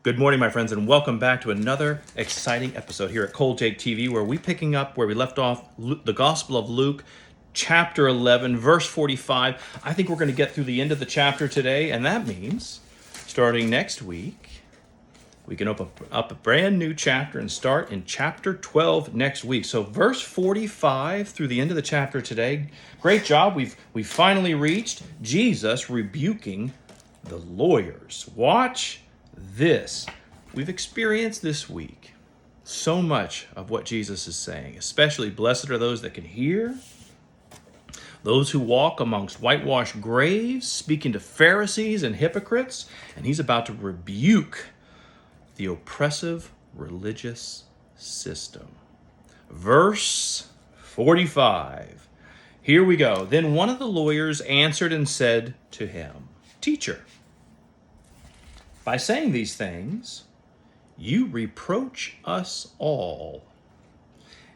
Good morning, my friends, and welcome back to another exciting episode here at ColeJakeTV, where we're picking up where we left off, the Gospel of Luke, chapter 11, verse 45. I think we're going to get through the end of the chapter today, and that means starting next week, we can open up a brand new chapter and start in chapter 12 next week. So verse 45 through the end of the chapter today. Great job. We've finally reached Jesus rebuking the lawyers. Watch this. We've experienced this week so much of what Jesus is saying, especially blessed are those that can hear, those who walk amongst whitewashed graves, speaking to Pharisees and hypocrites, and he's about to rebuke the oppressive religious system. Verse 45. Here we go. Then one of the lawyers answered and said to him, "Teacher, by saying these things, you reproach us all."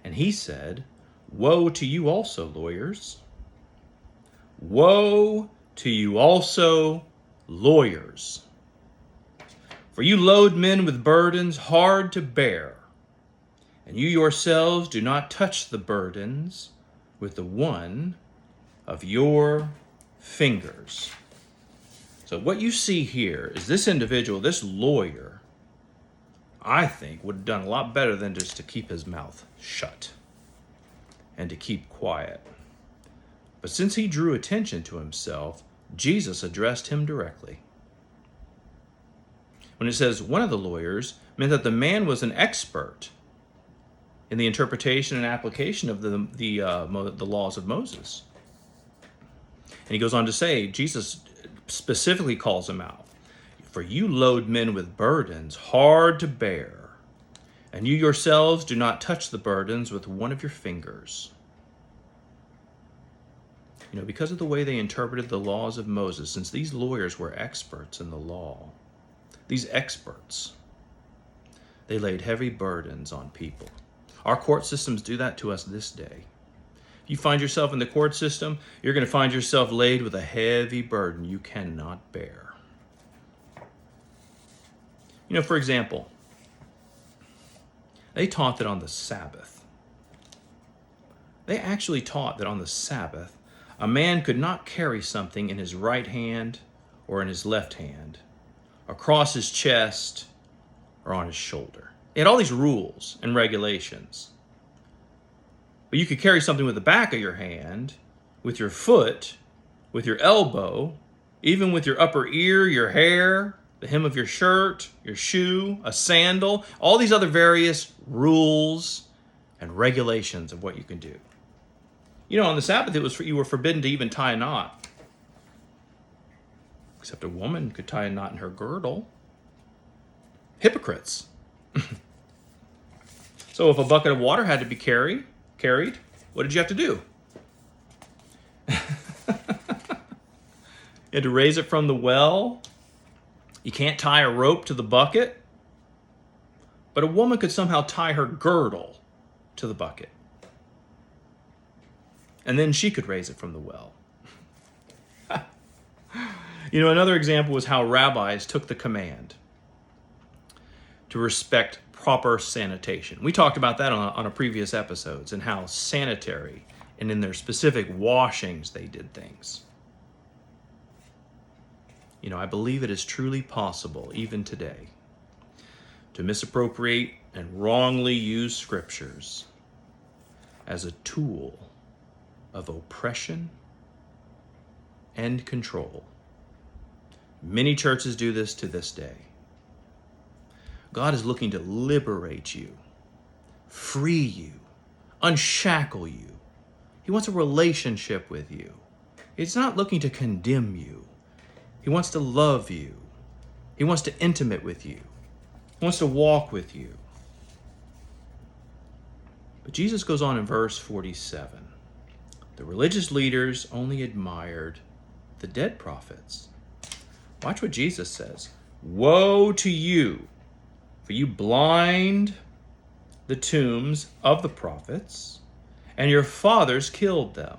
And he said, "Woe to you also, lawyers. Woe to you also, lawyers. For you load men with burdens hard to bear, and you yourselves do not touch the burdens with the one of your fingers." So what you see here is this individual, this lawyer, I think would have done a lot better than just to keep his mouth shut and to keep quiet. But since he drew attention to himself, Jesus addressed him directly. When it says one of the lawyers, meant that the man was an expert in the interpretation and application of the laws of Moses. And he goes on to say, Jesus specifically calls him out. For you load men with burdens hard to bear, and you yourselves do not touch the burdens with one of your fingers. You know, because of the way they interpreted the laws of Moses, since these lawyers were experts in the law, these experts, they laid heavy burdens on people. Our court systems do that to us this day. If you find yourself in the court system, you're going to find yourself laid with a heavy burden you cannot bear. You know, for example, they taught that on the Sabbath, they actually taught that on the Sabbath, a man could not carry something in his right hand or in his left hand, across his chest or on his shoulder. They had all these rules and regulations. But you could carry something with the back of your hand, with your foot, with your elbow, even with your upper ear, your hair, the hem of your shirt, your shoe, a sandal, all these other various rules and regulations of what you can do. You know, on the Sabbath, you were forbidden to even tie a knot. Except a woman could tie a knot in her girdle. Hypocrites. So if a bucket of water had to be carried, what did you have to do? You had to raise it from the well. You can't tie a rope to the bucket. But a woman could somehow tie her girdle to the bucket. And then she could raise it from the well. You know, another example was how rabbis took the command to respect proper sanitation. We talked about that on a previous episodes, and how sanitary and in their specific washings they did things. You know, I believe it is truly possible, even today, to misappropriate and wrongly use scriptures as a tool of oppression and control. Many churches do this to this day. God is looking to liberate you, free you, unshackle you. He wants a relationship with you. He's not looking to condemn you. He wants to love you. He wants to intimate with you. He wants to walk with you. But Jesus goes on in verse 47. The religious leaders only admired the dead prophets. Watch what Jesus says. Woe to you! For you blind the tombs of the prophets, and your fathers killed them.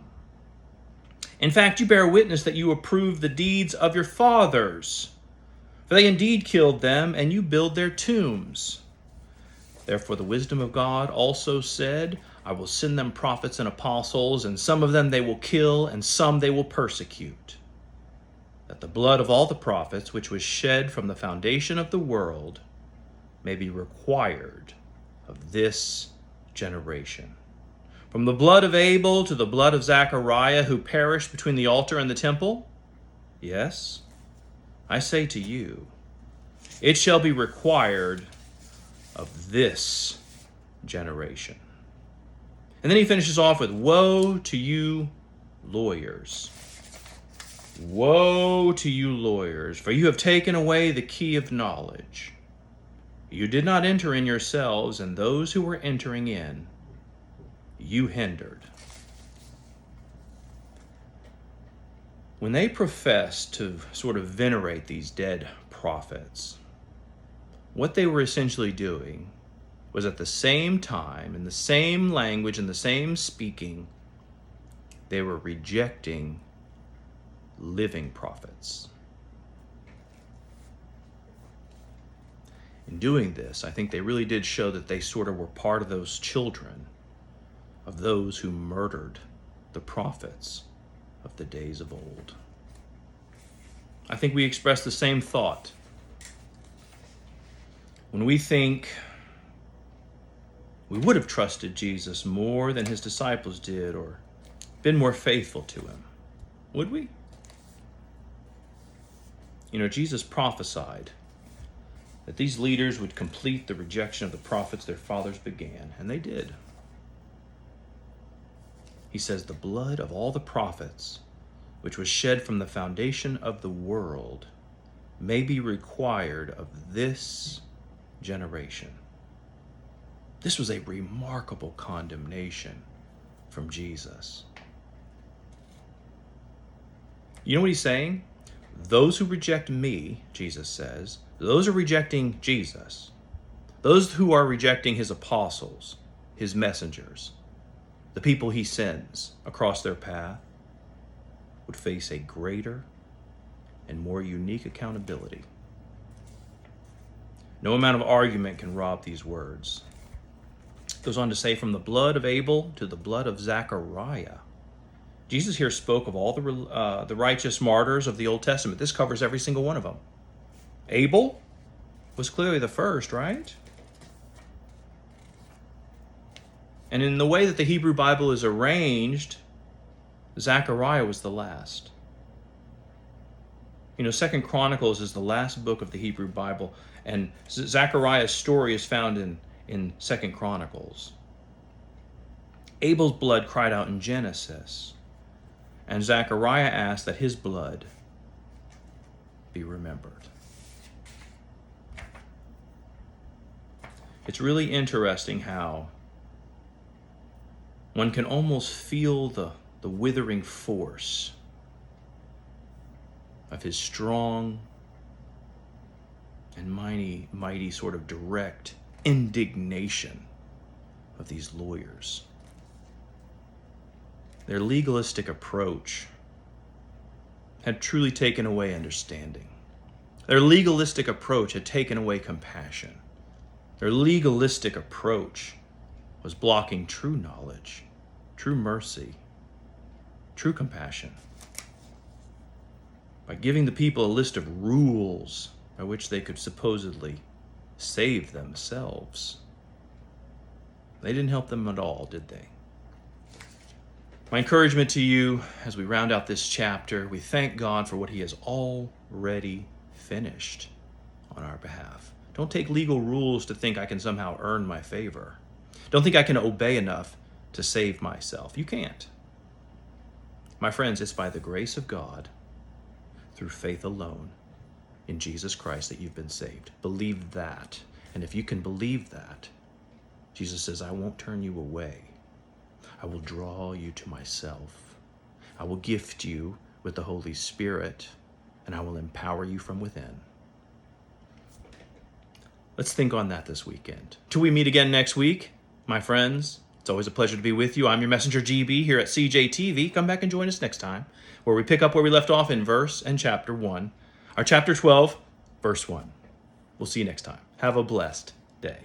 In fact, you bear witness that you approve the deeds of your fathers. For they indeed killed them, and you build their tombs. Therefore the wisdom of God also said, I will send them prophets and apostles, and some of them they will kill, and some they will persecute, that the blood of all the prophets, which was shed from the foundation of the world, may be required of this generation. From the blood of Abel to the blood of Zechariah, who perished between the altar and the temple, yes, I say to you, it shall be required of this generation. And then he finishes off with, woe to you lawyers. Woe to you lawyers, for you have taken away the key of knowledge. You did not enter in yourselves, and those who were entering in, you hindered. When they professed to sort of venerate these dead prophets, what they were essentially doing was at the same time, in the same language, in the same speaking, they were rejecting living prophets. In doing this, I think they really did show that they sort of were part of those children of those who murdered the prophets of the days of old. I think we express the same thought when we think we would have trusted Jesus more than his disciples did, or been more faithful to him. Would we? You know, Jesus prophesied that these leaders would complete the rejection of the prophets their fathers began, and they did. He says, the blood of all the prophets, which was shed from the foundation of the world, may be required of this generation. This was a remarkable condemnation from Jesus. You know what he's saying? Those who reject me, Jesus says, those are rejecting Jesus. Those who are rejecting his apostles, his messengers, the people he sends across their path, would face a greater and more unique accountability. No amount of argument can rob these words. It goes on to say, from the blood of Abel to the blood of Zechariah. Jesus here spoke of all the righteous martyrs of the Old Testament. This covers every single one of them. Abel was clearly the first, right? And in the way that the Hebrew Bible is arranged, Zechariah was the last. You know, 2 Chronicles is the last book of the Hebrew Bible, and Zechariah's story is found in 2 Chronicles. Abel's blood cried out in Genesis, and Zechariah asked that his blood be remembered. It's really interesting how one can almost feel the withering force of his strong and mighty sort of direct indignation of these lawyers. Their legalistic approach had truly taken away understanding. Their legalistic approach had taken away compassion. Their legalistic approach was blocking true knowledge, true mercy, true compassion. By giving the people a list of rules by which they could supposedly save themselves, they didn't help them at all, did they? My encouragement to you as we round out this chapter, we thank God for what he has already finished on our behalf. Don't take legal rules to think I can somehow earn my favor. Don't think I can obey enough to save myself. You can't. My friends, it's by the grace of God, through faith alone, in Jesus Christ, that you've been saved. Believe that. And if you can believe that, Jesus says, I won't turn you away. I will draw you to myself. I will gift you with the Holy Spirit, and I will empower you from within. Let's think on that this weekend. Till we meet again next week, my friends, it's always a pleasure to be with you. I'm your messenger, GB, here at ColeJakeTV. Come back and join us next time, where we pick up where we left off in verse and chapter 1. Our chapter 12, verse 1. We'll see you next time. Have a blessed day.